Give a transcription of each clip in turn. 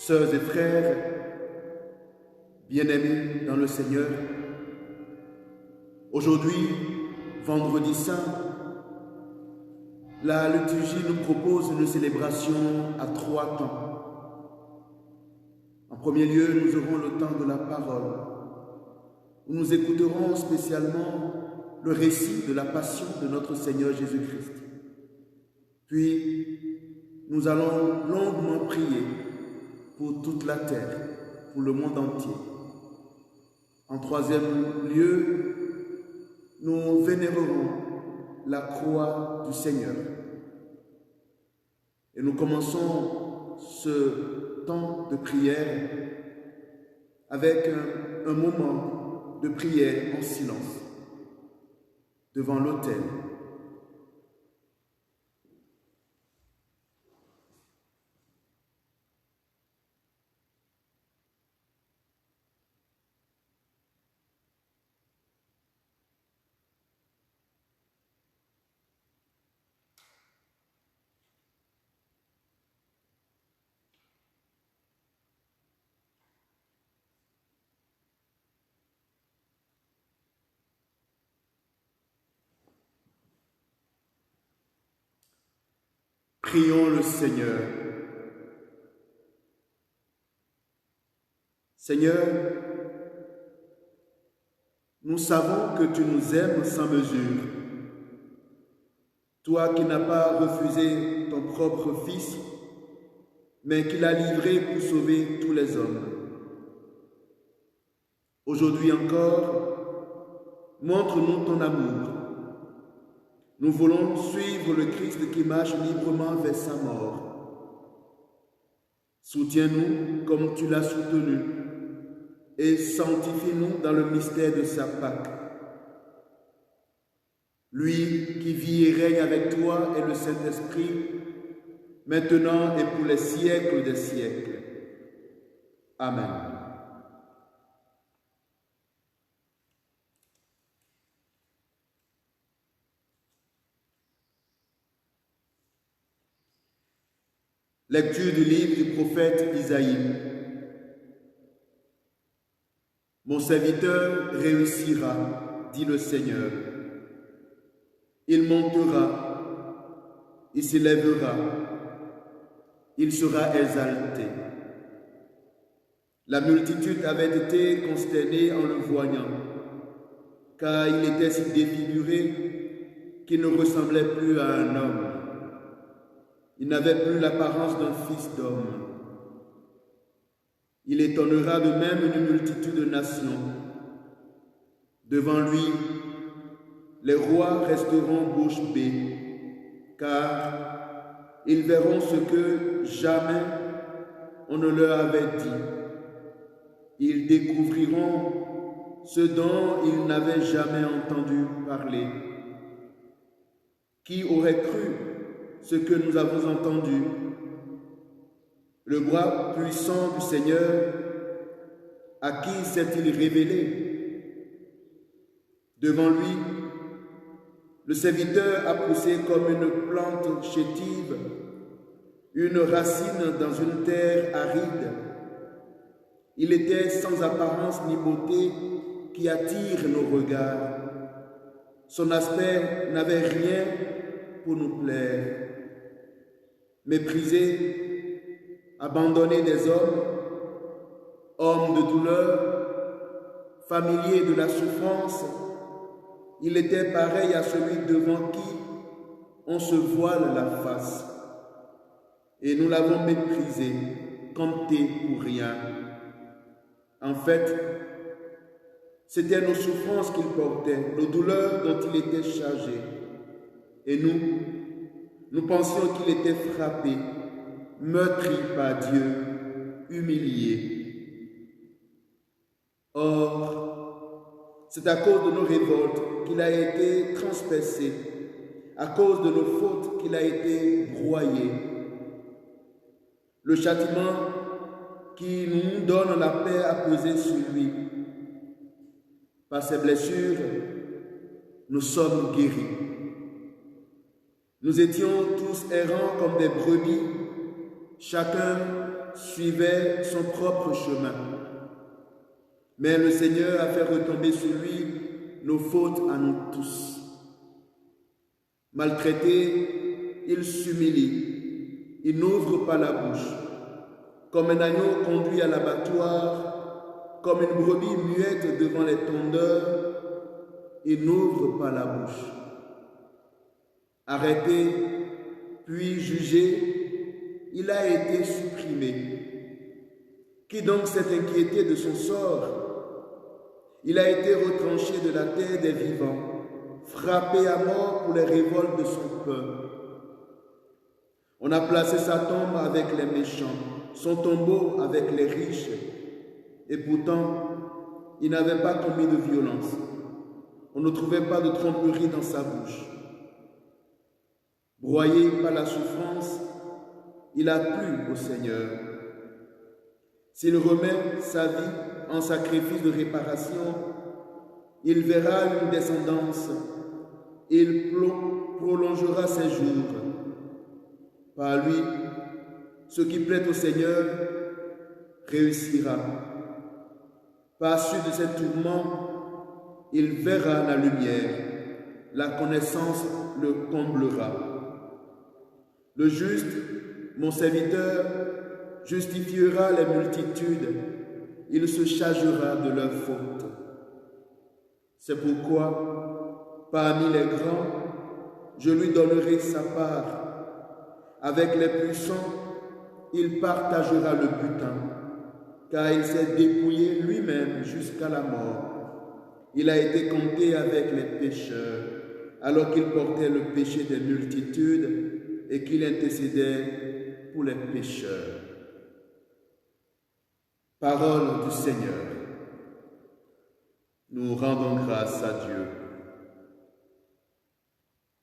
Sœurs et frères, bien-aimés dans le Seigneur, aujourd'hui, vendredi saint, la liturgie nous propose une célébration à 3 temps. En premier lieu, nous aurons le temps de la parole, où nous écouterons spécialement le récit de la passion de notre Seigneur Jésus-Christ. Puis, nous allons longuement prier pour toute la terre, pour le monde entier. En troisième lieu, nous vénérerons la croix du Seigneur. Et nous commençons ce temps de prière avec un moment de prière en silence devant l'autel. Prions le Seigneur. Seigneur, nous savons que tu nous aimes sans mesure. Toi qui n'as pas refusé ton propre Fils, mais qui l'as livré pour sauver tous les hommes. Aujourd'hui encore, montre-nous ton amour. Nous voulons suivre le Christ qui marche librement vers sa mort. Soutiens-nous comme tu l'as soutenu et sanctifie-nous dans le mystère de sa Pâque. Lui qui vit et règne avec toi et le Saint-Esprit, maintenant et pour les siècles des siècles. Amen. Lecture du livre du prophète Isaïe. Mon serviteur réussira, dit le Seigneur. Il montera, il s'élèvera, il sera exalté. La multitude avait été consternée en le voyant, car il était si défiguré qu'il ne ressemblait plus à un homme. Il n'avait plus l'apparence d'un fils d'homme. Il étonnera de même une multitude de nations. Devant lui, les rois resteront bouche bée, car ils verront ce que jamais on ne leur avait dit. Ils découvriront ce dont ils n'avaient jamais entendu parler. Qui aurait cru ce que nous avons entendu? Le bras puissant du Seigneur, à qui s'est-il révélé? Devant lui, le serviteur a poussé comme une plante chétive, une racine dans une terre aride. Il était sans apparence ni beauté qui attire nos regards. Son aspect n'avait rien pour nous plaire. Méprisé, abandonné des hommes, homme de douleur, familier de la souffrance, il était pareil à celui devant qui on se voile la face. Et nous l'avons méprisé, compté pour rien. En fait, c'était nos souffrances qu'il portait, nos douleurs dont il était chargé. Et nous pensions qu'il était frappé, meurtri par Dieu, humilié. Or, c'est à cause de nos révoltes qu'il a été transpercé, à cause de nos fautes qu'il a été broyé. Le châtiment qui nous donne la paix a pesé sur lui. Par ses blessures, nous sommes guéris. Nous étions tous errants comme des brebis, chacun suivait son propre chemin. Mais le Seigneur a fait retomber sur lui nos fautes à nous tous. Maltraité, il s'humilie, il n'ouvre pas la bouche. Comme un agneau conduit à l'abattoir, comme une brebis muette devant les tondeurs, il n'ouvre pas la bouche. Arrêté, puis jugé, il a été supprimé. Qui donc s'est inquiété de son sort? Il a été retranché de la terre des vivants, frappé à mort pour les révoltes de son peuple. On a placé sa tombe avec les méchants, son tombeau avec les riches, et pourtant, il n'avait pas commis de violence. On ne trouvait pas de tromperie dans sa bouche. Broyé par la souffrance, il a plu au Seigneur. S'il remet sa vie en sacrifice de réparation, il verra une descendance, il prolongera ses jours. Par lui, ce qui plaît au Seigneur réussira. Par suite de ses tourments, il verra la lumière, la connaissance le comblera. Le juste, mon serviteur, justifiera les multitudes, il se chargera de leurs fautes. C'est pourquoi, parmi les grands, je lui donnerai sa part. Avec les puissants, il partagera le butin, car il s'est dépouillé lui-même jusqu'à la mort. Il a été compté avec les pécheurs, alors qu'il portait le péché des multitudes et qu'il intercédait pour les pécheurs. Parole du Seigneur. Nous rendons grâce à Dieu.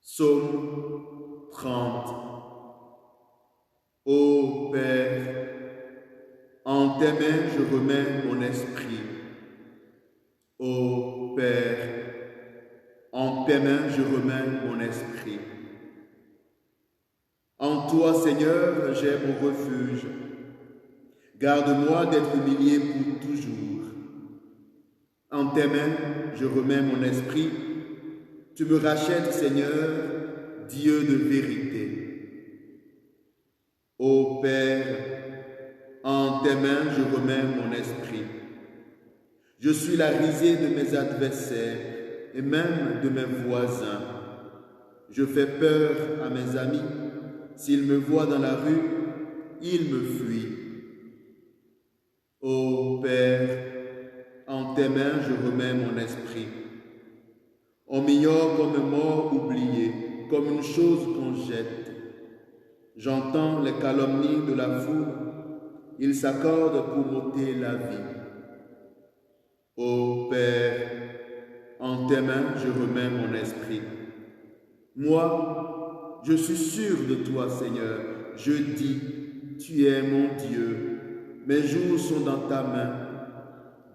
Psaume 30. Ô Père, en tes mains je remets mon esprit. Ô Père, en tes mains je remets mon esprit. En toi, Seigneur, j'ai mon refuge. Garde-moi d'être humilié pour toujours. En tes mains, je remets mon esprit. Tu me rachètes, Seigneur, Dieu de vérité. Ô Père, en tes mains, je remets mon esprit. Je suis la risée de mes adversaires et même de mes voisins. Je fais peur à mes amis. S'ils me voient dans la rue, ils me fuient. Ô Père, en tes mains je remets mon esprit. On m'ignore comme un mort oublié, comme une chose qu'on jette. J'entends les calomnies de la foule, ils s'accordent pour m'ôter la vie. Ô Père, en tes mains je remets mon esprit. Moi, je suis sûr de toi, Seigneur. Je dis, tu es mon Dieu. Mes jours sont dans ta main.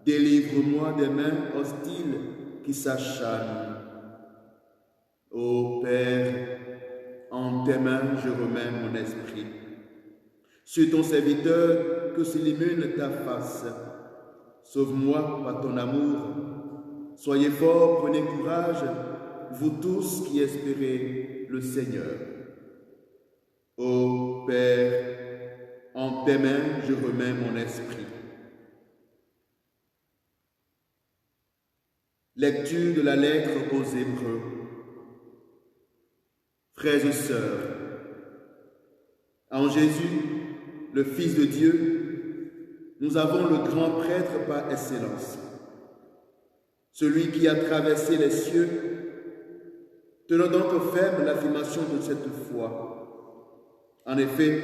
Délivre-moi des mains hostiles qui s'acharnent. Ô Père, en tes mains je remets mon esprit. Sur ton serviteur que s'illumine ta face. Sauve-moi par ton amour. Soyez forts, prenez courage, vous tous qui espérez le Seigneur. Ô Père, en tes mains je remets mon esprit. Lecture de la lettre aux Hébreux. Frères et sœurs, en Jésus, le Fils de Dieu, nous avons le grand prêtre par excellence, celui qui a traversé les cieux. Tenons donc ferme l'affirmation de cette foi. En effet,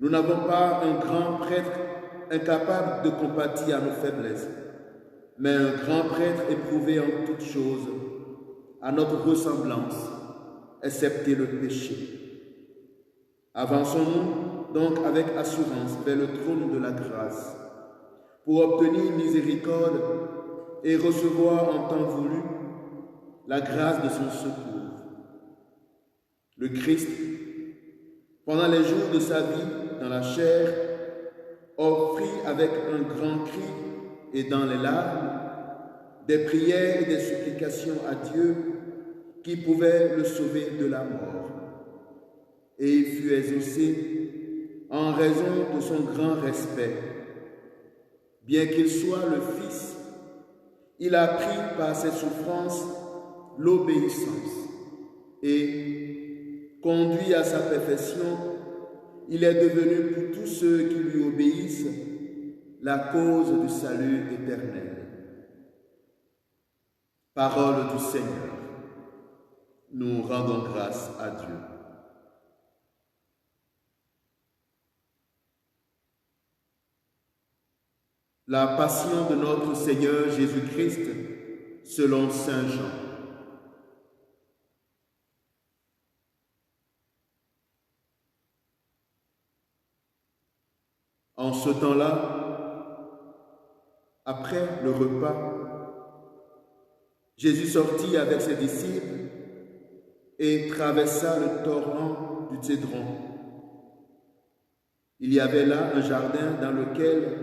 nous n'avons pas un grand prêtre incapable de compatir à nos faiblesses, mais un grand prêtre éprouvé en toutes choses, à notre ressemblance, excepté le péché. Avançons-nous donc avec assurance vers le trône de la grâce, pour obtenir miséricorde et recevoir en temps voulu la grâce de son secours. Le Christ, pendant les jours de sa vie dans la chair, offrit avec un grand cri et dans les larmes des prières et des supplications à Dieu qui pouvait le sauver de la mort. Et il fut exaucé en raison de son grand respect. Bien qu'il soit le Fils, il a pris par ses souffrances l'obéissance et, conduit à sa perfection, il est devenu pour tous ceux qui lui obéissent la cause du salut éternel. Parole du Seigneur. Nous rendons grâce à Dieu. La passion de notre Seigneur Jésus-Christ selon Saint Jean. En ce temps-là, après le repas, Jésus sortit avec ses disciples et traversa le torrent du Cédron. Il y avait là un jardin dans lequel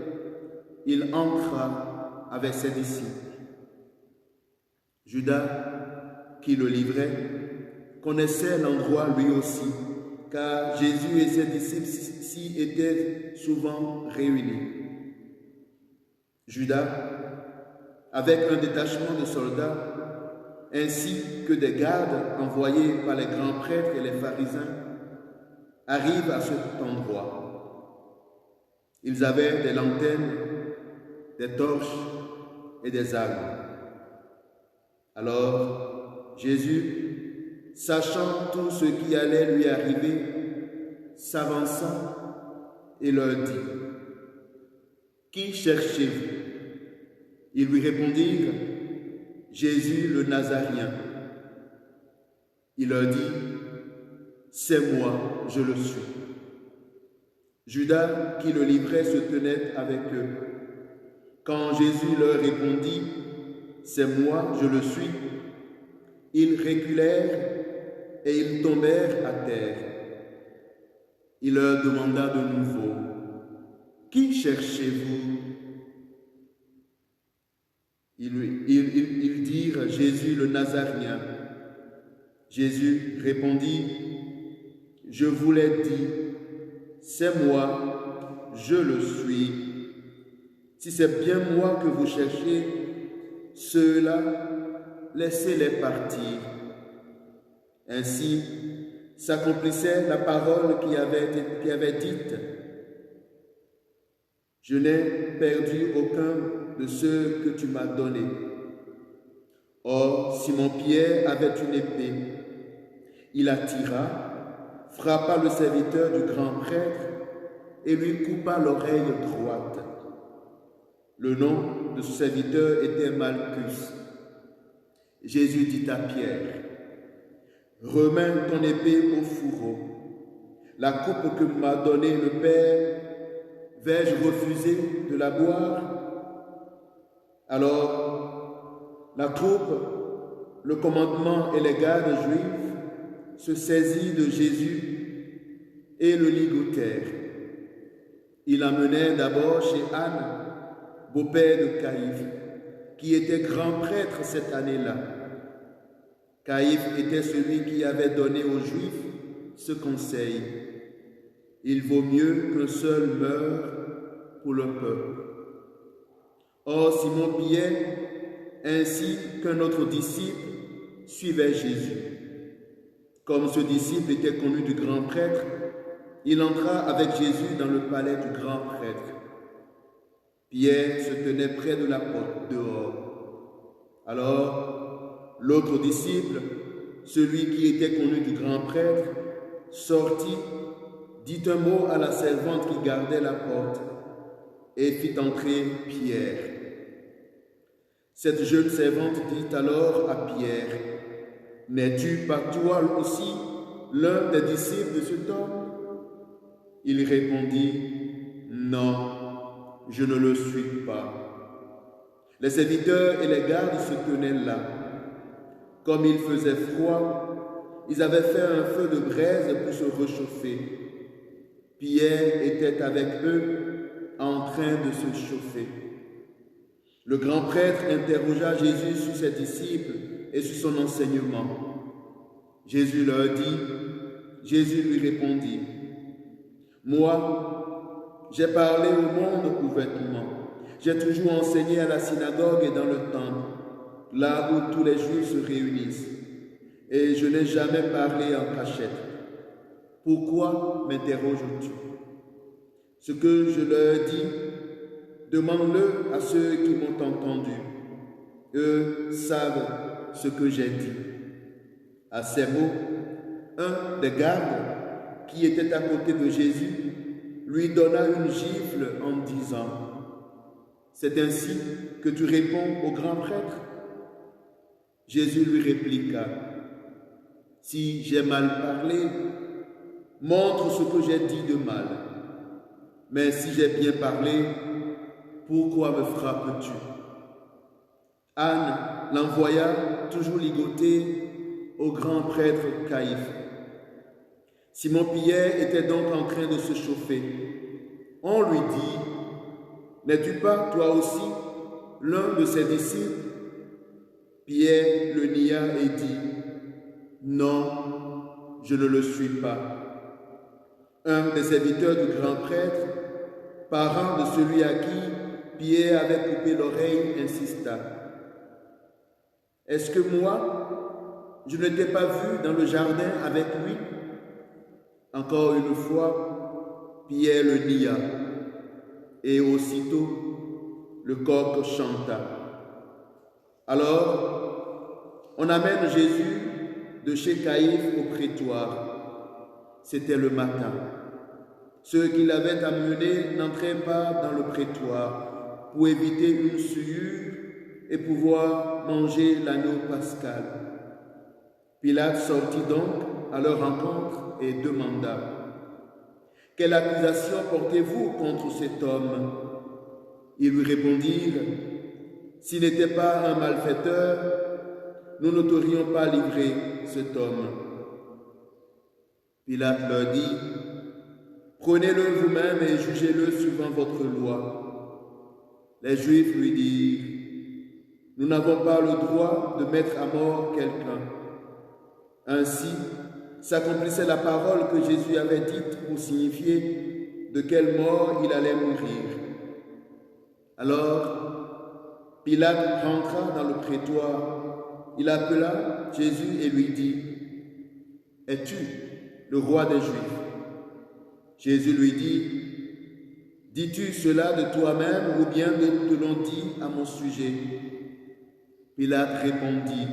il entra avec ses disciples. Judas, qui le livrait, connaissait l'endroit lui aussi, car Jésus et ses disciples s'y étaient souvent réunis. Judas, avec un détachement de soldats, ainsi que des gardes envoyés par les grands prêtres et les pharisiens, arrive à cet endroit. Ils avaient des lanternes, des torches et des armes. Alors, Jésus, sachant tout ce qui allait lui arriver, s'avança et leur dit: « Qui cherchez-vous » Ils lui répondirent: « Jésus le Nazaréen. » Il leur dit: « C'est moi, je le suis. » Judas, qui le livrait, se tenait avec eux. Quand Jésus leur répondit: « C'est moi, je le suis », ils reculèrent et ils tombèrent à terre. Il leur demanda de nouveau: « Qui cherchez-vous » Ils dirent: « Jésus le Nazaréen. » Jésus répondit: « Je vous l'ai dit, c'est moi, je le suis. Si c'est bien moi que vous cherchez, ceux-là, laissez-les partir. » Ainsi s'accomplissait la parole qui avait dite: « Je n'ai perdu aucun de ceux que tu m'as donnés. » Or, Simon-Pierre avait une épée. Il la tira, frappa le serviteur du grand prêtre et lui coupa l'oreille droite. Le nom de ce serviteur était Malchus. Jésus dit à Pierre: « Remets ton épée au fourreau. La coupe que m'a donnée le Père, vais-je refuser de la boire ?» Alors, la troupe, le commandement et les gardes juifs se saisirent de Jésus et le ligotèrent. Ils l'amenèrent d'abord chez Anne, beau-père de Caïphe, qui était grand prêtre cette année-là. Caïphe était celui qui avait donné aux Juifs ce conseil: « Il vaut mieux qu'un seul meure pour le peuple. » Or, Simon-Pierre, ainsi qu'un autre disciple, suivait Jésus. Comme ce disciple était connu du grand prêtre, il entra avec Jésus dans le palais du grand prêtre. Pierre se tenait près de la porte, dehors. Alors, l'autre disciple, celui qui était connu du grand prêtre, sortit, dit un mot à la servante qui gardait la porte et fit entrer Pierre. Cette jeune servante dit alors à Pierre: « N'es-tu pas toi aussi l'un des disciples de cet homme ?» Il répondit: « Non, je ne le suis pas. » Les serviteurs et les gardes se tenaient là. Comme il faisait froid, ils avaient fait un feu de braise pour se réchauffer. Pierre était avec eux en train de se chauffer. Le grand prêtre interrogea Jésus sur ses disciples et sur son enseignement. Jésus lui répondit, « Moi, j'ai parlé au monde ouvertement. J'ai toujours enseigné à la synagogue et dans le temple, là où tous les Juifs se réunissent. Et je n'ai jamais parlé en cachette. Pourquoi m'interroges-tu? Ce que je leur dis, demande-le à ceux qui m'ont entendu. Eux savent ce que j'ai dit. » À ces mots, un des gardes qui était à côté de Jésus lui donna une gifle en disant, « C'est ainsi que tu réponds au grand prêtre? » Jésus lui répliqua, « Si j'ai mal parlé, montre ce que j'ai dit de mal. Mais si j'ai bien parlé, pourquoi me frappes-tu? » Anne l'envoya toujours ligoté au grand prêtre Caïphe. Simon-Pierre était donc en train de se chauffer. On lui dit, « N'es-tu pas, toi aussi, l'un de ses disciples ?» Pierre le nia et dit, « Non, je ne le suis pas. » Un des serviteurs du grand prêtre, parent de celui à qui Pierre avait coupé l'oreille, insista, « Est-ce que moi, je ne t'ai pas vu dans le jardin avec lui? » Encore une fois, Pierre le nia, et aussitôt, le coq chanta. Alors, on amène Jésus de chez Caïphe au prétoire. C'était le matin. Ceux qui l'avaient amené n'entraient pas dans le prétoire pour éviter une souillure et pouvoir manger l'agneau pascal. Pilate sortit donc à leur rencontre et demanda, « Quelle accusation portez-vous contre cet homme ?» Ils lui répondirent, « S'il n'était pas un malfaiteur, nous ne t'aurions pas livré cet homme. » Pilate leur dit, « Prenez-le vous-même et jugez-le suivant votre loi. » Les Juifs lui dirent, « Nous n'avons pas le droit de mettre à mort quelqu'un. » Ainsi s'accomplissait la parole que Jésus avait dite pour signifier de quelle mort il allait mourir. Alors, Pilate rentra dans le prétoire. Il appela Jésus et lui dit, « Es-tu le roi des Juifs ?» Jésus lui dit, « Dis-tu cela de toi-même ou bien te l'ont dit à mon sujet ?» Pilate répondit,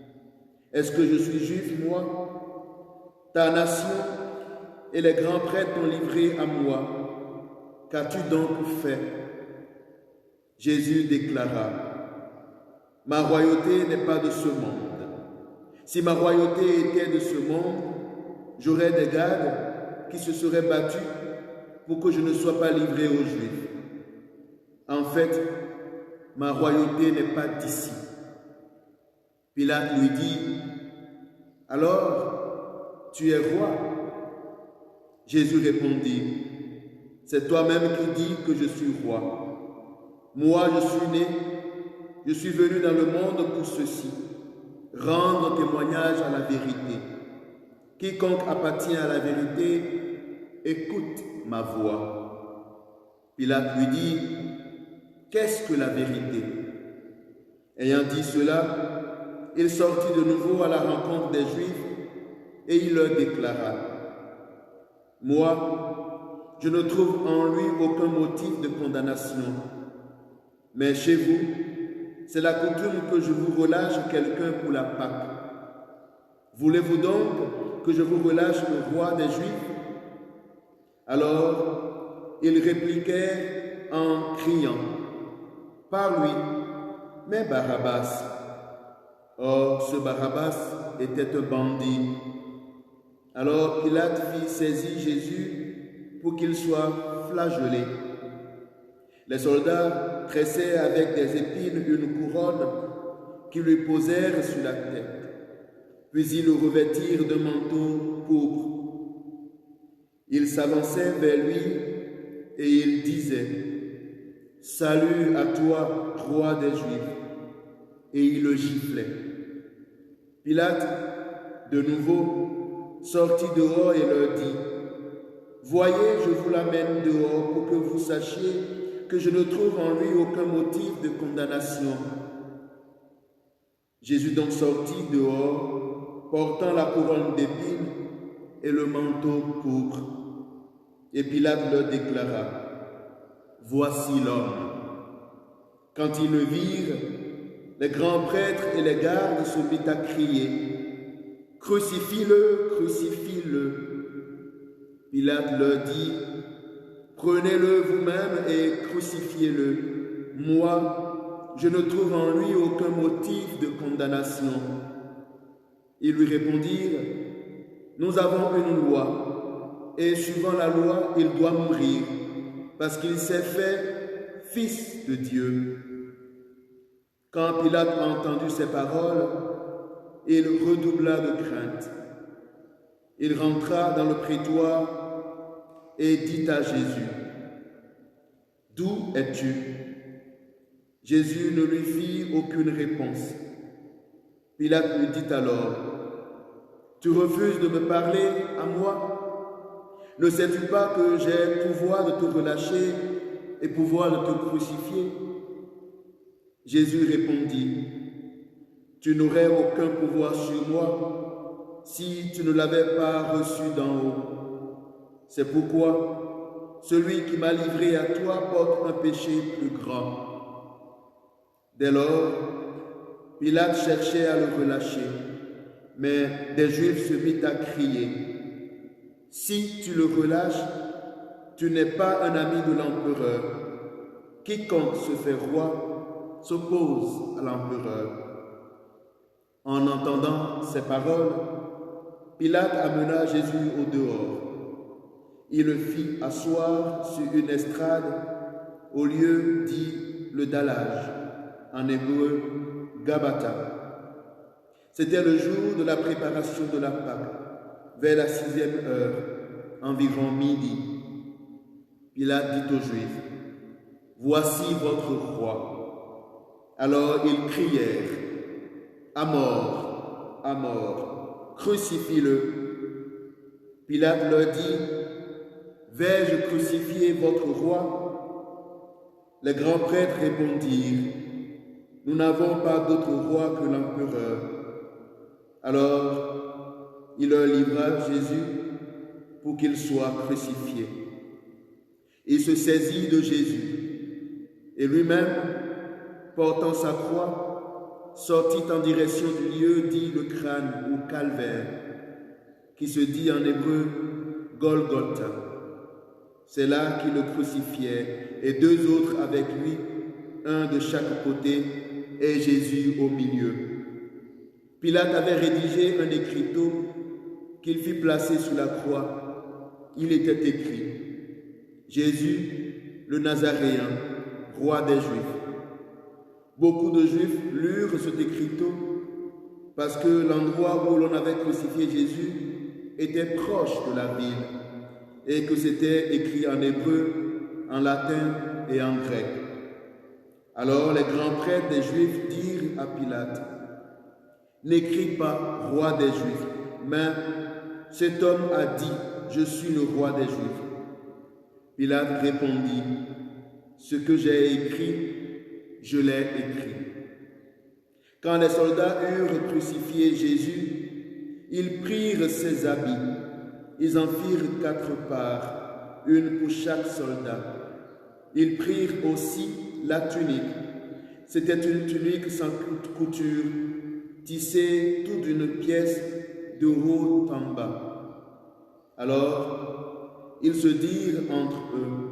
« Est-ce que je suis juif, moi? Ta nation et les grands prêtres t'ont livré à moi. Qu'as-tu donc fait? » Jésus déclara, « Ma royauté n'est pas de ce monde. Si ma royauté était de ce monde, j'aurais des gardes qui se seraient battus pour que je ne sois pas livré aux Juifs. En fait, ma royauté n'est pas d'ici. » Pilate lui dit, « Alors, tu es roi? » Jésus répondit, « C'est toi-même qui dis que je suis roi. Moi, je suis né, je suis venu dans le monde pour ceci, rendre témoignage à la vérité. Quiconque appartient à la vérité, écoute ma voix. » Pilate lui dit, « Qu'est-ce que la vérité? » Ayant dit cela, il sortit de nouveau à la rencontre des Juifs et il leur déclara, « Moi, je ne trouve en lui aucun motif de condamnation. Mais chez vous, c'est la coutume que je vous relâche quelqu'un pour la Pâque. Voulez-vous donc que je vous relâche le roi des Juifs? » Alors, ils répliquèrent en criant, « Par lui, mais Barabbas. » Or, ce Barabbas était un bandit. Alors Pilate fit saisir Jésus pour qu'il soit flagellé. Les soldats tressaient avec des épines une couronne qu'ils lui posèrent sur la tête. Puis ils le revêtirent d'un manteau pourpre. Ils s'avançaient vers lui et ils disaient, Salut à toi, roi des Juifs. Et il le giflait. Pilate, de nouveau, sortit dehors et leur dit, voyez, je vous l'amène dehors pour que vous sachiez que je ne trouve en lui aucun motif de condamnation. Jésus donc sortit dehors, portant la couronne d'épines et le manteau pourpre. Et Pilate leur déclara, voici l'homme. Quand ils le virent, les grands prêtres et les gardes se mirent à crier, crucifie-le, crucifie-le. Pilate leur dit, prenez-le vous-même et crucifiez-le. Moi, je ne trouve en lui aucun motif de condamnation. Ils lui répondirent, nous avons une loi, et suivant la loi, il doit mourir, parce qu'il s'est fait fils de Dieu. Quand Pilate a entendu ces paroles, il redoubla de crainte. Il rentra dans le prétoire et dit à Jésus, d'où es-tu? Jésus ne lui fit aucune réponse. Pilate lui dit alors, tu refuses de me parler à moi? Ne sais-tu pas que j'ai pouvoir de te relâcher et pouvoir de te crucifier? Jésus répondit, tu n'aurais aucun pouvoir sur moi si tu ne l'avais pas reçu d'en haut. C'est pourquoi celui qui m'a livré à toi porte un péché plus grand. Dès lors, Pilate cherchait à le relâcher, mais des Juifs se mirent à crier, si tu le relâches, tu n'es pas un ami de l'empereur. Quiconque se fait roi s'oppose à l'empereur. En entendant ces paroles, Pilate amena Jésus au dehors. Il le fit asseoir sur une estrade au lieu dit le dallage, en hébreu Gabata. C'était le jour de la préparation de la Pâque, vers la 6e heure, environ midi. Pilate dit aux Juifs, voici votre roi. Alors ils crièrent, à mort, crucifie-le. Pilate leur dit, vais-je crucifier votre roi? Les grands prêtres répondirent, nous n'avons pas d'autre roi que l'empereur. Alors il leur livra Jésus pour qu'il soit crucifié. Il se saisit de Jésus et lui-même, portant sa croix, sortit en direction du lieu dit le crâne ou calvaire, qui se dit en hébreu Golgotha. C'est là qu'il le crucifiait et deux autres avec lui, un de chaque côté et Jésus au milieu. Pilate avait rédigé un écriteau qu'il fit placer sur la croix. Il était écrit, Jésus, le Nazaréen, roi des Juifs. Beaucoup de Juifs lurent cet écriteau parce que l'endroit où l'on avait crucifié Jésus était proche de la ville et que c'était écrit en hébreu, en latin et en grec. Alors les grands prêtres des Juifs dirent à Pilate, n'écris pas roi des Juifs, mais cet homme a dit, je suis le roi des Juifs. Pilate répondit, ce que j'ai écrit, je l'ai écrit. Quand les soldats eurent crucifié Jésus, ils prirent ses habits. Ils en firent 4 parts, une pour chaque soldat. Ils prirent aussi la tunique. C'était une tunique sans couture, tissée toute d'une pièce de haut en bas. Alors, ils se dirent entre eux,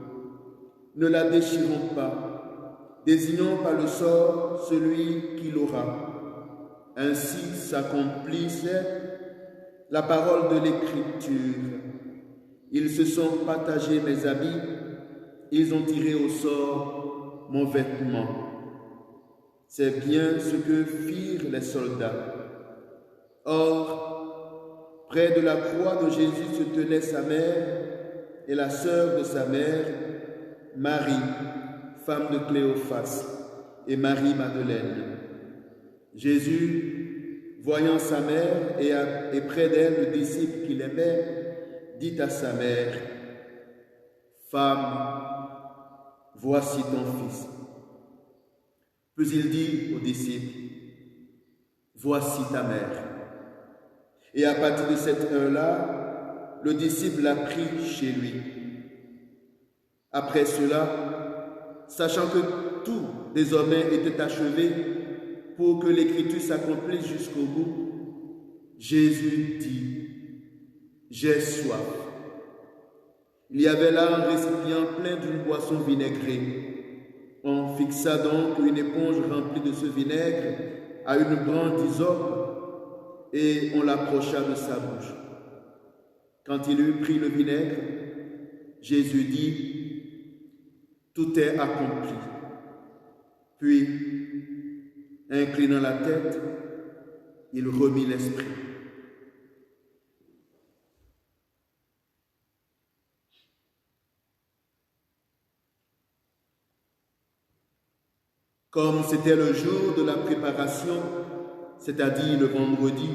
ne la déchirons pas, désignons par le sort celui qui l'aura. Ainsi s'accomplissait la parole de l'Écriture. Ils se sont partagés mes habits, ils ont tiré au sort mon vêtement. C'est bien ce que firent les soldats. Or, près de la croix de Jésus se tenait sa mère et la sœur de sa mère, Marie, femme de Cléophas, et Marie-Madeleine. Jésus, voyant sa mère et près d'elle le disciple qu'il aimait, dit à sa mère, « Femme, voici ton fils. » Puis il dit au disciple, « Voici ta mère. » Et à partir de cette heure-là, le disciple l'a pris chez lui. Après cela, sachant que tout désormais était achevé pour que l'écriture s'accomplisse jusqu'au bout, Jésus dit, « J'ai soif. » Il y avait là un récipient plein d'une boisson vinaigrée. On fixa donc une éponge remplie de ce vinaigre à une branche d'hysope et on l'approcha de sa bouche. Quand il eut pris le vinaigre, Jésus dit, « Tout est accompli. » Puis, inclinant la tête, il remit l'esprit. Comme c'était le jour de la préparation, c'est-à-dire le vendredi,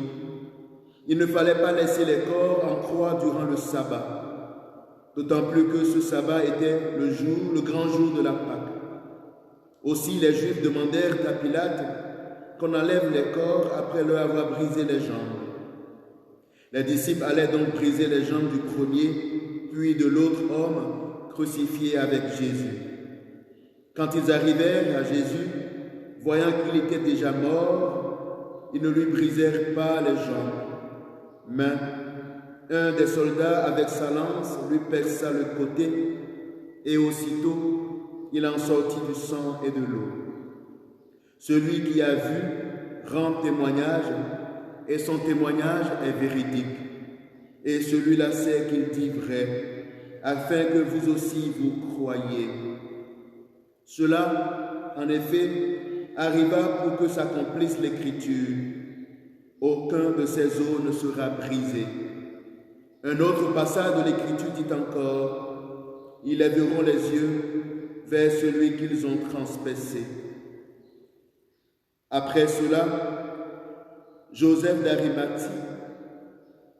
il ne fallait pas laisser les corps en croix durant le sabbat, d'autant plus que ce sabbat était le grand jour de la Pâque. Aussi les Juifs demandèrent à Pilate qu'on enlève les corps après leur avoir brisé les jambes. Les disciples allaient donc briser les jambes du premier, puis de l'autre homme crucifié avec Jésus. Quand ils arrivèrent à Jésus, voyant qu'il était déjà mort, ils ne lui brisèrent pas les jambes. Mais un des soldats avec sa lance lui perça le côté et aussitôt il en sortit du sang et de l'eau. Celui qui a vu rend témoignage et son témoignage est véridique. Et celui-là sait qu'il dit vrai, afin que vous aussi vous croyiez. Cela, en effet, arriva pour que s'accomplisse l'Écriture. Aucun de ces os ne sera brisé. Un autre passage de l'Écriture dit encore, ils lèveront les yeux vers celui qu'ils ont transpercé. Après cela, Joseph d'Arimathie,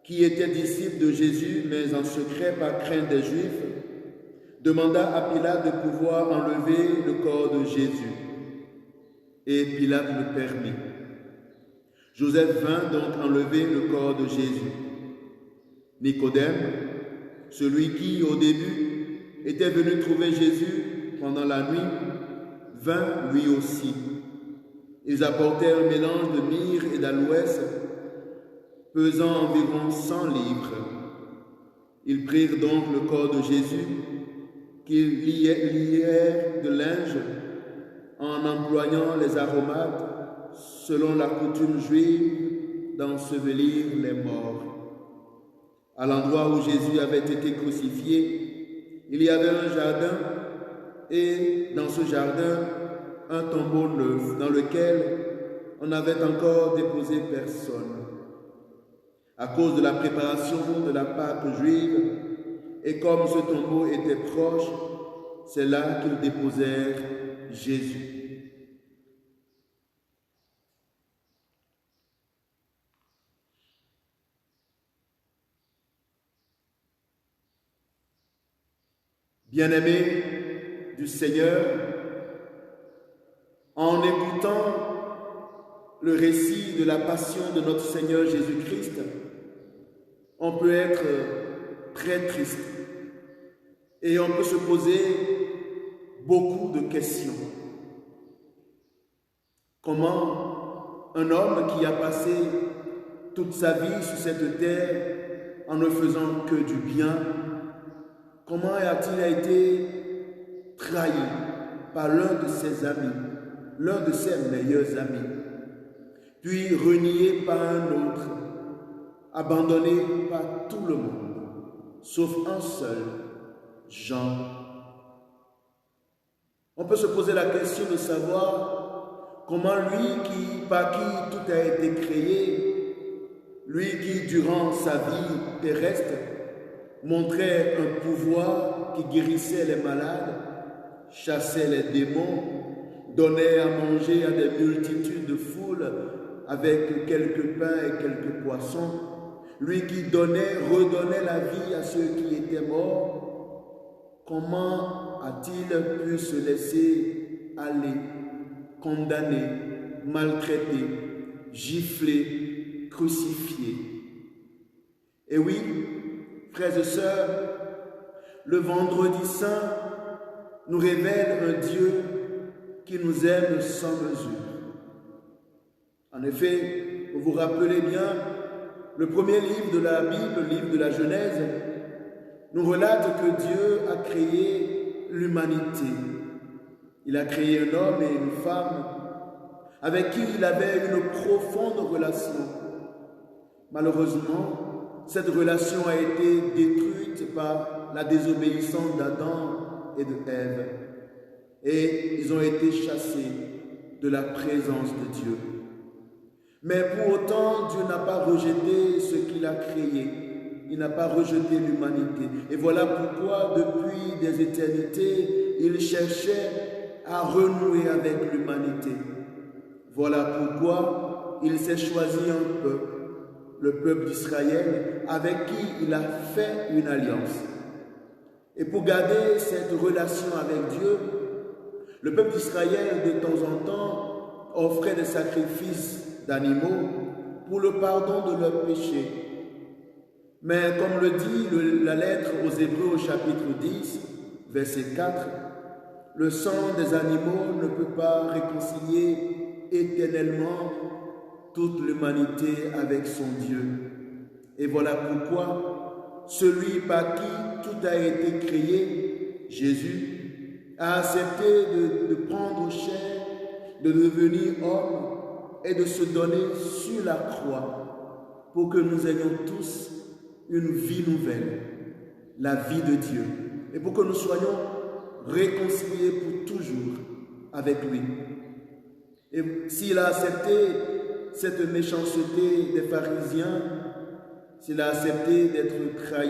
qui était disciple de Jésus, mais en secret par crainte des Juifs, demanda à Pilate de pouvoir enlever le corps de Jésus. Et Pilate le permit. Joseph vint donc enlever le corps de Jésus. Nicodème, celui qui, au début, était venu trouver Jésus pendant la nuit, vint lui aussi. Ils apportèrent un mélange de myrrhe et d'aloès, pesant environ 100 livres. Ils prirent donc le corps de Jésus, qu'ils lièrent de linge, en employant les aromates, selon la coutume juive, d'ensevelir les morts. À l'endroit où Jésus avait été crucifié, il y avait un jardin, et dans ce jardin, un tombeau neuf, dans lequel on n'avait encore déposé personne. À cause de la préparation de la Pâque juive, et comme ce tombeau était proche, c'est là qu'ils déposèrent Jésus. Bien-aimés du Seigneur, en écoutant le récit de la passion de notre Seigneur Jésus-Christ, on peut être très triste et on peut se poser beaucoup de questions. Comment un homme qui a passé toute sa vie sur cette terre en ne faisant que du bien, comment a-t-il été trahi par l'un de ses amis, l'un de ses meilleurs amis, puis renié par un autre, abandonné par tout le monde, sauf un seul, Jean. On peut se poser la question de savoir comment lui par qui tout a été créé, lui qui durant sa vie terrestre montrait un pouvoir qui guérissait les malades, chassait les démons, donnait à manger à des multitudes de foules avec quelques pains et quelques poissons, lui qui donnait, redonnait la vie à ceux qui étaient morts, comment a-t-il pu se laisser aller, condamner, maltraiter, gifler, crucifier? Et oui, frères et sœurs, le vendredi saint nous révèle un Dieu qui nous aime sans mesure. En effet, vous vous rappelez bien, le premier livre de la Bible, le livre de la Genèse, nous relate que Dieu a créé l'humanité. Il a créé un homme et une femme avec qui il avait une profonde relation. Malheureusement, cette relation a été détruite par la désobéissance d'Adam et de Ève. Et ils ont été chassés de la présence de Dieu. Mais pour autant, Dieu n'a pas rejeté ce qu'il a créé. Il n'a pas rejeté l'humanité. Et voilà pourquoi, depuis des éternités, il cherchait à renouer avec l'humanité. Voilà pourquoi il s'est choisi un peuple, le peuple d'Israël, avec qui il a fait une alliance. Et pour garder cette relation avec Dieu, le peuple d'Israël, de temps en temps, offrait des sacrifices d'animaux pour le pardon de leurs péchés. Mais comme le dit la lettre aux Hébreux au chapitre 10, verset 4, le sang des animaux ne peut pas réconcilier éternellement toute l'humanité avec son Dieu. Et voilà pourquoi celui par qui tout a été créé, Jésus, a accepté de prendre chair, de devenir homme et de se donner sur la croix pour que nous ayons tous une vie nouvelle, la vie de Dieu, et pour que nous soyons réconciliés pour toujours avec lui. Et s'il a accepté cette méchanceté des pharisiens, s'il a accepté d'être trahi,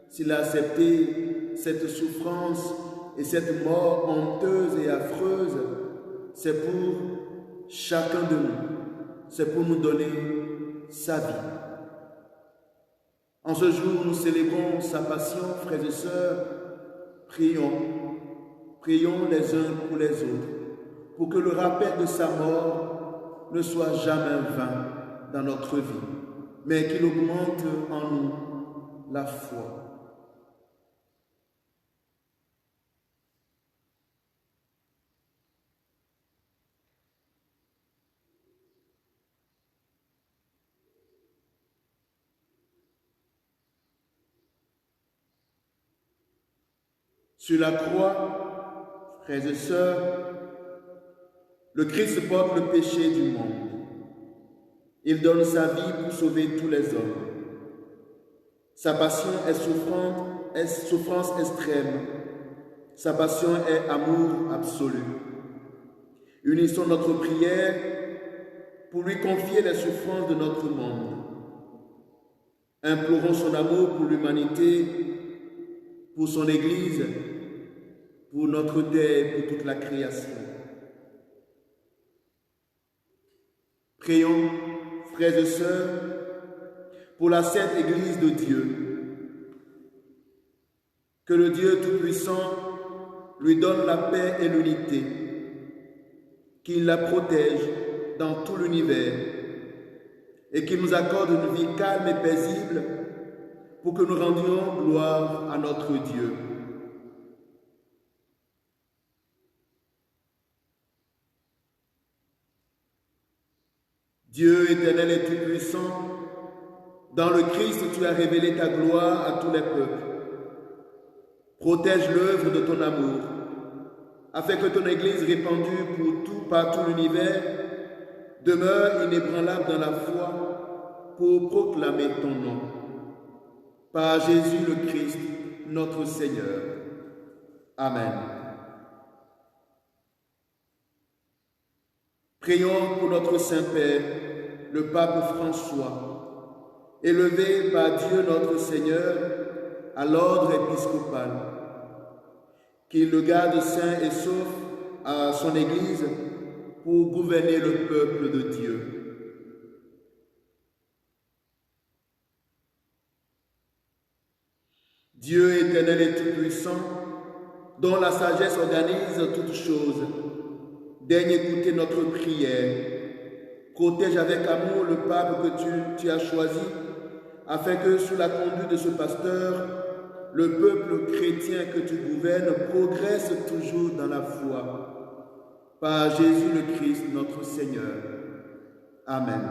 s'il a accepté cette souffrance et cette mort honteuse et affreuse, c'est pour chacun de nous, c'est pour nous donner sa vie. En ce jour, nous célébrons sa passion, frères et sœurs. Prions les uns pour les autres, pour que le rappel de sa mort ne soit jamais vain dans notre vie, mais qu'il augmente en nous la foi. Sur la croix, frères et sœurs, le Christ porte le péché du monde. Il donne sa vie pour sauver tous les hommes. Sa passion est souffrance extrême. Sa passion est amour absolu. Unissons notre prière pour lui confier les souffrances de notre monde. Implorons son amour pour l'humanité, pour son Église, pour notre terre, pour toute la création. Prions, frères et sœurs, pour la sainte Église de Dieu. Que le Dieu Tout-Puissant lui donne la paix et l'unité, qu'il la protège dans tout l'univers et qu'il nous accorde une vie calme et paisible pour que nous rendions gloire à notre Dieu. Dieu éternel et tout-puissant, dans le Christ, tu as révélé ta gloire à tous les peuples. Protège l'œuvre de ton amour, afin que ton Église répandue par tout l'univers demeure inébranlable dans la foi pour proclamer ton nom. Par Jésus le Christ, notre Seigneur. Amen. Prions pour notre Saint-Père, le pape François, élevé par Dieu notre Seigneur à l'ordre épiscopal, qu'il le garde sain et sauf à son Église pour gouverner le peuple de Dieu. Dieu éternel et tout-puissant, dont la sagesse organise toutes choses, daigne écouter notre prière. Protège avec amour le pape que tu as choisi, afin que sous la conduite de ce pasteur, le peuple chrétien que tu gouvernes progresse toujours dans la foi. Par Jésus le Christ, notre Seigneur. Amen.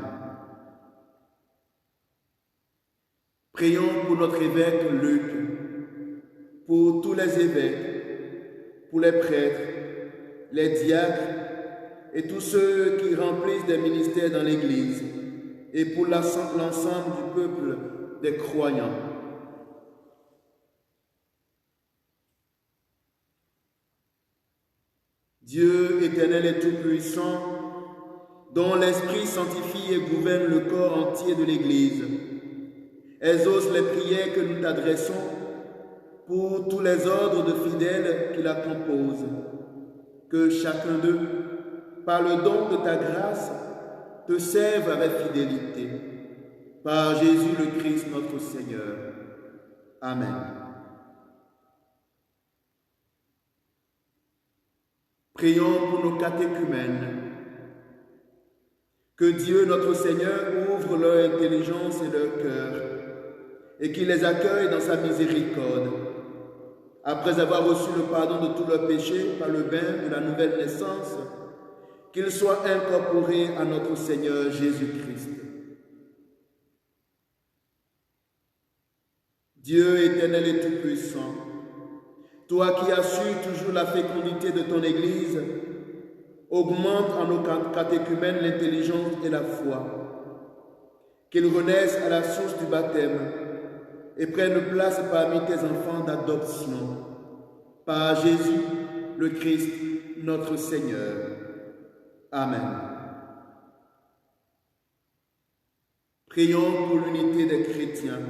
Prions pour notre évêque Luc, pour tous les évêques, pour les prêtres, les diacres et tous ceux qui remplissent des ministères dans l'Église, et pour l'ensemble du peuple des croyants. Dieu éternel et tout-puissant, dont l'Esprit sanctifie et gouverne le corps entier de l'Église, exauce les prières que nous t'adressons pour tous les ordres de fidèles qui la composent. Que chacun d'eux, par le don de ta grâce, te serve avec fidélité. Par Jésus le Christ notre Seigneur. Amen. Prions pour nos catéchumènes. Que Dieu notre Seigneur ouvre leur intelligence et leur cœur et qu'il les accueille dans sa miséricorde. Après avoir reçu le pardon de tous leurs péchés par le bain de la nouvelle naissance, qu'ils soient incorporés à notre Seigneur Jésus-Christ. Dieu éternel et tout-puissant, toi qui assures toujours la fécondité de ton Église, augmente en nos catéchumènes l'intelligence et la foi, qu'ils renaissent à la source du baptême et prennent place parmi tes enfants d'adoption. Par Jésus, le Christ, notre Seigneur. Amen. Prions pour l'unité des chrétiens.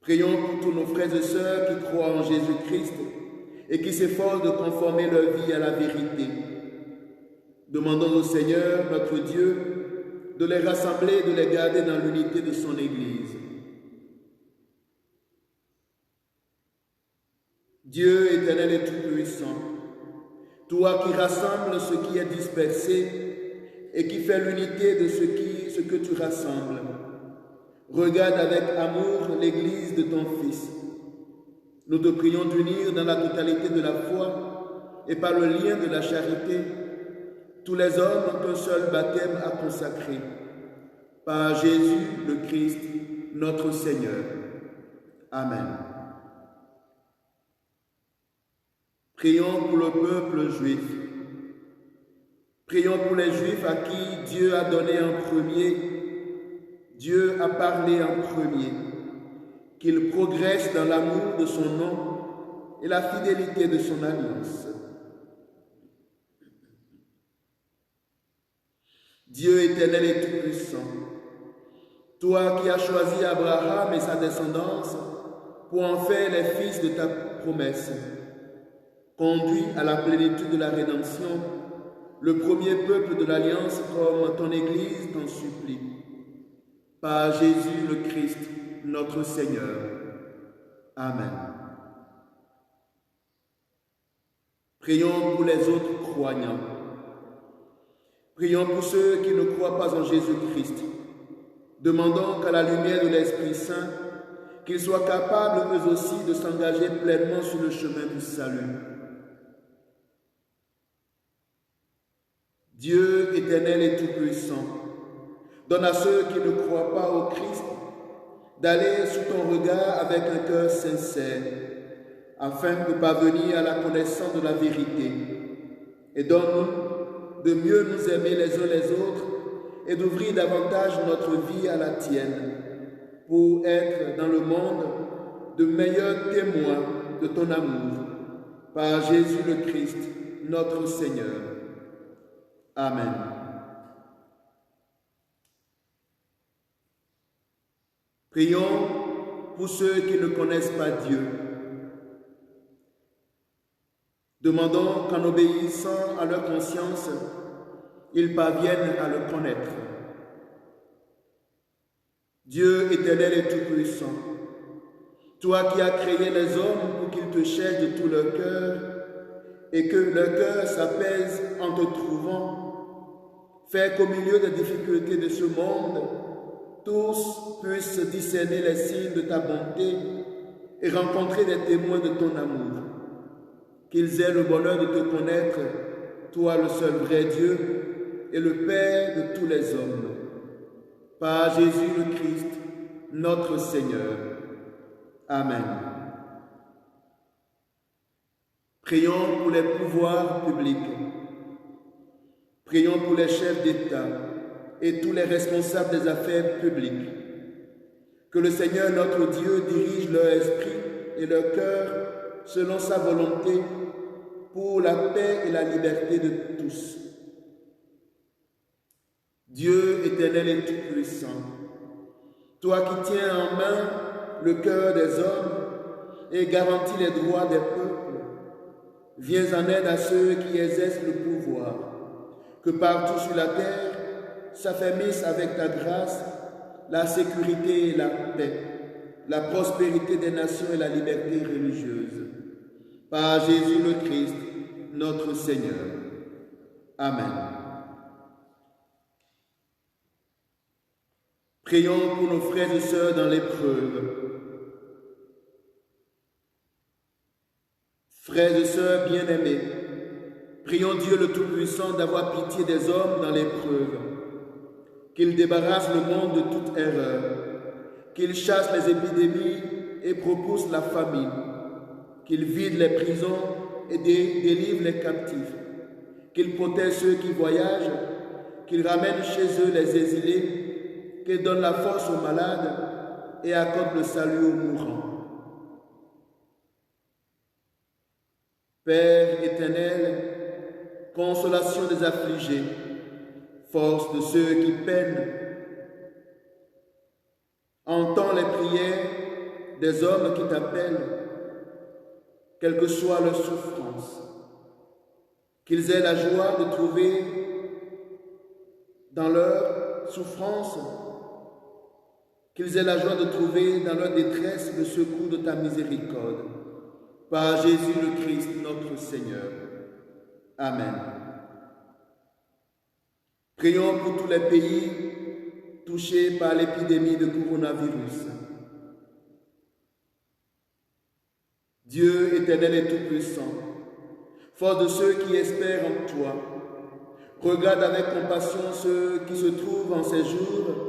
Prions pour tous nos frères et sœurs qui croient en Jésus-Christ et qui s'efforcent de conformer leur vie à la vérité. Demandons au Seigneur, notre Dieu, de les rassembler et de les garder dans l'unité de son Église. Dieu éternel et tout-puissant, toi qui rassembles ce qui est dispersé et qui fais l'unité de ce que tu rassembles, regarde avec amour l'Église de ton Fils. Nous te prions d'unir dans la totalité de la foi et par le lien de la charité tous les hommes qu'un seul baptême a consacrés. Par Jésus le Christ, notre Seigneur. Amen. Prions pour le peuple juif. Prions pour les Juifs à qui Dieu a donné en premier, Dieu a parlé en premier, qu'ils progressent dans l'amour de son nom et la fidélité de son alliance. Dieu éternel et tout-puissant, toi qui as choisi Abraham et sa descendance pour en faire les fils de ta promesse, conduis à la plénitude de la rédemption, le premier peuple de l'Alliance comme ton Église t'en supplie. Par Jésus le Christ, notre Seigneur. Amen. Prions pour les autres croyants. Prions pour ceux qui ne croient pas en Jésus-Christ. Demandons qu'à la lumière de l'Esprit Saint, qu'ils soient capables eux aussi de s'engager pleinement sur le chemin du salut. Dieu éternel et tout-puissant, donne à ceux qui ne croient pas au Christ d'aller sous ton regard avec un cœur sincère, afin de parvenir à la connaissance de la vérité. Et donne-nous de mieux nous aimer les uns les autres et d'ouvrir davantage notre vie à la tienne, pour être dans le monde de meilleurs témoins de ton amour. Par Jésus le Christ, notre Seigneur. Amen. Prions pour ceux qui ne connaissent pas Dieu. Demandons qu'en obéissant à leur conscience, ils parviennent à le connaître. Dieu éternel et tout-puissant, toi qui as créé les hommes pour qu'ils te cherchent de tout leur cœur et que leur cœur s'apaise en te trouvant, fais qu'au milieu des difficultés de ce monde, tous puissent discerner les signes de ta bonté et rencontrer des témoins de ton amour. Qu'ils aient le bonheur de te connaître, toi le seul vrai Dieu et le Père de tous les hommes. Par Jésus le Christ, notre Seigneur. Amen. Prions pour les pouvoirs publics. Prions pour les chefs d'État et tous les responsables des affaires publiques. Que le Seigneur notre Dieu dirige leur esprit et leur cœur selon sa volonté pour la paix et la liberté de tous. Dieu éternel et tout-puissant, toi qui tiens en main le cœur des hommes et garantis les droits des peuples, viens en aide à ceux qui exercent le pouvoir, que partout sur la terre s'affermissent avec ta grâce la sécurité et la paix, la prospérité des nations et la liberté religieuse. Par Jésus le Christ, notre Seigneur. Amen. Prions pour nos frères et sœurs dans l'épreuve. Frères et sœurs bien-aimés, prions Dieu le Tout-Puissant d'avoir pitié des hommes dans l'épreuve, qu'il débarrasse le monde de toute erreur, qu'il chasse les épidémies et propulse la famine, qu'il vide les prisons et délivre les captifs, qu'il protège ceux qui voyagent, qu'il ramène chez eux les exilés, qu'il donne la force aux malades et accorde le salut aux mourants. Père éternel, consolation des affligés, force de ceux qui peinent, entends les prières des hommes qui t'appellent, quelle que soit leur souffrance, qu'ils aient la joie de trouver dans leur souffrance, qu'ils aient la joie de trouver dans leur détresse le secours de ta miséricorde. Par Jésus le Christ, notre Seigneur. Amen. Prions pour tous les pays touchés par l'épidémie de coronavirus. Dieu éternel et tout-puissant, force de ceux qui espèrent en toi, regarde avec compassion ceux qui se trouvent en ces jours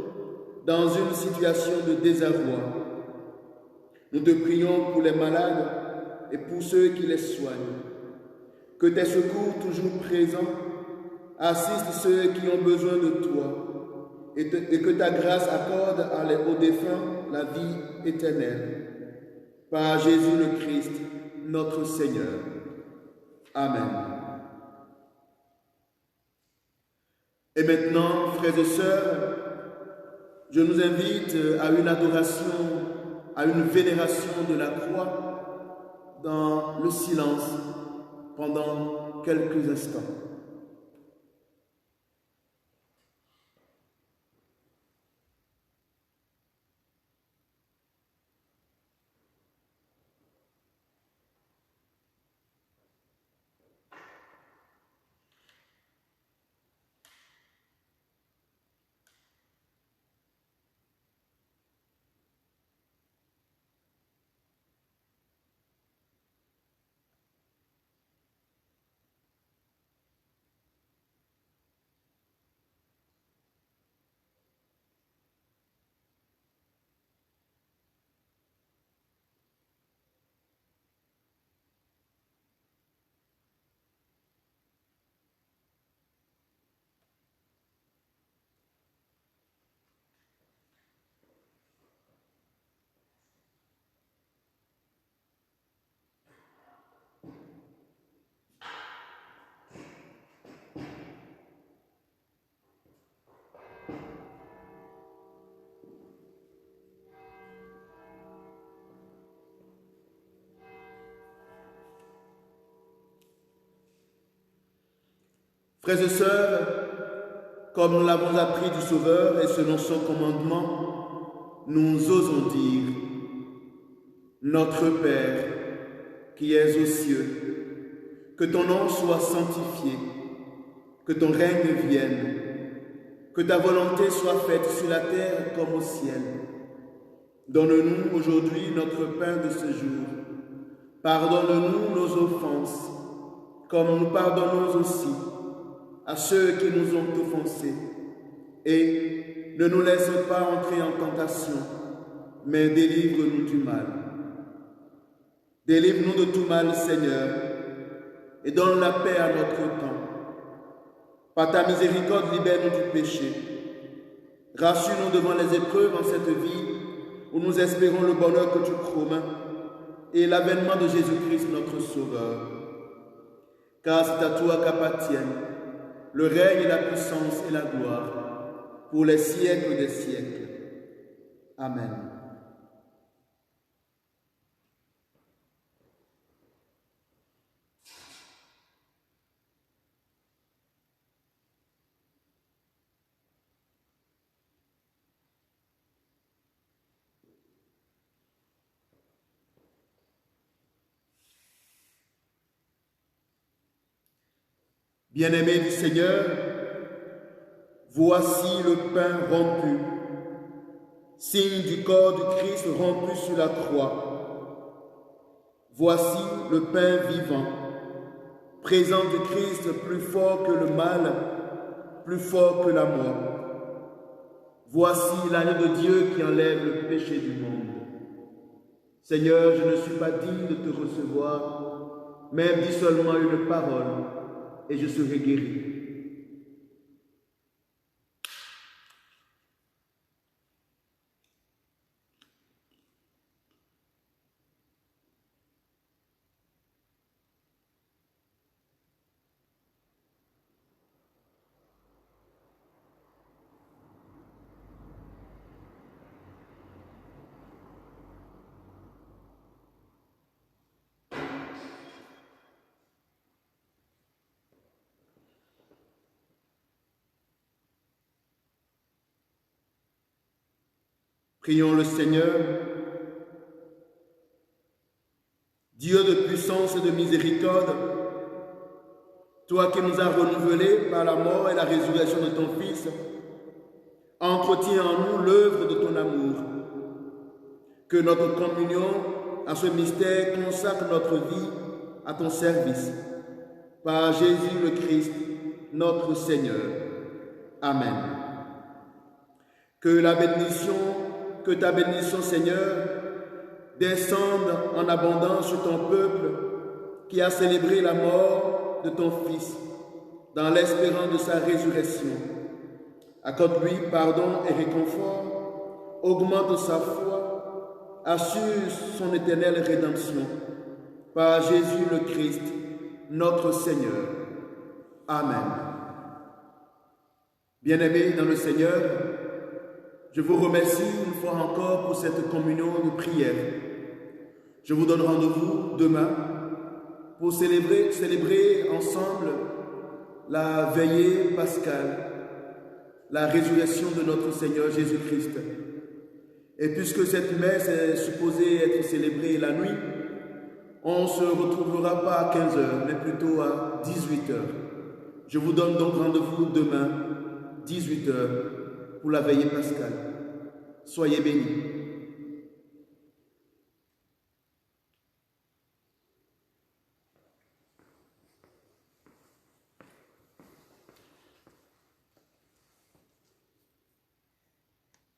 dans une situation de désarroi. Nous te prions pour les malades et pour ceux qui les soignent. Que tes secours toujours présents assistent ceux qui ont besoin de toi et que ta grâce accorde aux défunts la vie éternelle. Par Jésus le Christ, notre Seigneur. Amen. Et maintenant, frères et sœurs, je nous invite à une adoration, à une vénération de la croix dans le silence pendant quelques instants. Frères et sœurs, comme nous l'avons appris du Sauveur et selon son commandement, nous osons dire: Notre Père, qui es aux cieux, que ton nom soit sanctifié, que ton règne vienne, que ta volonté soit faite sur la terre comme au ciel. Donne-nous aujourd'hui notre pain de ce jour. Pardonne-nous nos offenses, comme nous pardonnons aussi à ceux qui nous ont offensés. Et ne nous laisse pas entrer en tentation, mais délivre-nous du mal. Délivre-nous de tout mal, Seigneur, et donne la paix à notre temps. Par ta miséricorde, libère-nous du péché. Rassure-nous devant les épreuves en cette vie où nous espérons le bonheur que tu promets et l'avènement de Jésus-Christ, notre Sauveur. Car c'est à toi qu'appartiennent le règne, la puissance et la gloire pour les siècles des siècles. Amen. Bien-aimés du Seigneur, voici le pain rompu, signe du corps du Christ rompu sur la croix. Voici le pain vivant, présent du Christ plus fort que le mal, plus fort que la mort. Voici l'agneau de Dieu qui enlève le péché du monde. Seigneur, je ne suis pas digne de te recevoir, même dis seulement une parole, et je serai guéri. Prions le Seigneur. Dieu de puissance et de miséricorde, toi qui nous as renouvelés par la mort et la résurrection de ton Fils, entretiens en nous l'œuvre de ton amour. Que notre communion à ce mystère consacre notre vie à ton service. Par Jésus le Christ, notre Seigneur. Amen. Que ta bénédiction, Seigneur, descende en abondance sur ton peuple qui a célébré la mort de ton Fils dans l'espérance de sa résurrection. Accorde-lui pardon et réconfort, augmente sa foi, assure son éternelle rédemption. Par Jésus le Christ, notre Seigneur. Amen. Bien-aimés dans le Seigneur, je vous remercie une fois encore pour cette communion de prière. Je vous donne rendez-vous demain pour célébrer ensemble la veillée pascale, la résurrection de notre Seigneur Jésus-Christ. Et puisque cette messe est supposée être célébrée la nuit, on ne se retrouvera pas à 15h, mais plutôt à 18h. Je vous donne donc rendez-vous demain, 18h, pour la veillée pascale. Soyez bénis.